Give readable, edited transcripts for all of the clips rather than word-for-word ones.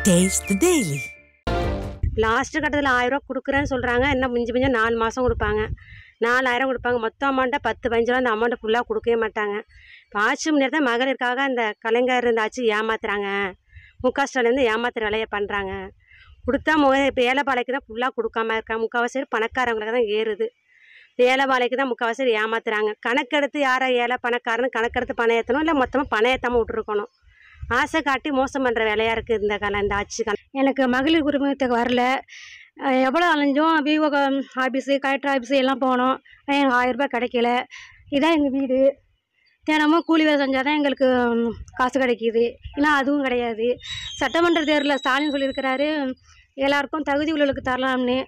Taste the Daily. Last கட்டத்தில் 1000 ரூபா கொடுக்குறேன்னு சொல்கிறாங்க. என்ன மிஞ்சி 4 மாதம் கொடுப்பாங்க. 4000 கொடுப்பாங்க. மொத்த அமௌண்ட்டை 10-15 ரூபா அந்த அமௌண்ட்டை ஃபுல்லாக கொடுக்கவே மாட்டாங்க. இப்போ ஆட்சி முன்னேறதான் மகளிருக்காக அந்த கலைஞர் இந்த ஆட்சி ஏமாத்துறாங்க. முக ஸ்டாலின் ஏமாத்துற வேலையை பண்ணுறாங்க. கொடுத்தா இப்போ ஏழைப்பாளைக்கு தான் ஃபுல்லாக கொடுக்காம இருக்காங்க. முக்கால்வாசி பணக்காரங்களுக்கு தான் ஏறுது. ஏழைப்பாளைக்கு தான் முக்கால்வாசி ஏமாத்துறாங்க. கணக்கெடுத்து யாரை ஏழை பணக்காரன்னு கணக்கெடுத்து பணம் ஏற்றணும், இல்லை மொத்தமாக பணம் ஏற்றாமல் விட்டுருக்கணும். ஆசை காட்டி மோசம் பண்ணுற வேலையாக இருக்குது இந்த ஆட்சி. எனக்கு மகளிர் உரிமையத்துக்கு வரல. எவ்வளோ அலைஞ்சோம், விவோ ஆஃபீஸு கலெக்டர் ஆஃபீஸு எல்லாம் போனோம். எனக்கு 1000 ரூபாய் கிடைக்கல. இதான் எங்கள் வீடு. தினமும் கூலி வேலை செஞ்சால் தான் எங்களுக்கு காசு கிடைக்கிது. இல்லை அதுவும் கிடையாது. சட்டமன்ற தேர்தலில் ஸ்டாலின் சொல்லியிருக்கிறாரு எல்லாருக்கும் தகுதி உள்ளவர்களுக்கு தரலாம்னு.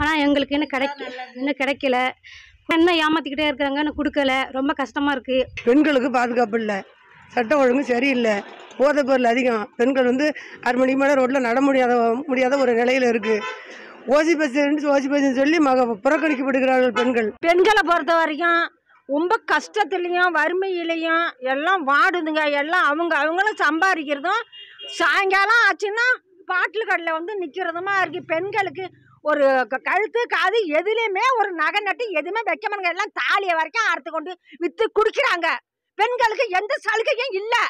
ஆனால் எங்களுக்கு இன்னும் கிடைக்கல. என்ன ஏமாற்றிக்கிட்டே இருக்கிறாங்க, இன்னும் கொடுக்கல. ரொம்ப கஷ்டமாக இருக்குது. பெண்களுக்கு பாதுகாப்பு இல்லை, சட்டம் ஒழுங்கு சரியில்லை, போதைப் பொருள் அதிகம். பெண்கள் 6 மணிக்கு மேலே ரோட்டில் நட முடியாத ஒரு நிலையில் இருக்குது. ஓசி பஸ்ன்னு சொல்லி புறக்கணிக்கப்படுகிறார்கள் பெண்கள். பெண்களை பொறுத்த வரைக்கும் ரொம்ப கஷ்டத்துலேயும் வறுமையிலையும் எல்லாம் வாடுதுங்க. எல்லாம் அவங்களும் சம்பாதிக்கிறதும் சாயங்காலம் ஆச்சுன்னா பாட்டில் கடையில் நிற்கிறதுமா இருக்குது. பெண்களுக்கு ஒரு கழுத்து காது எதுலேயுமே ஒரு நகை நட்டு எதுவுமே வைக்க மாட்டாங்க. எல்லாம் தாலியை வரைக்கும் அறுத்து கொண்டு விற்று குடிக்கிறாங்க. பெண்களுக்கு எந்த சலுகையும் இல்லை.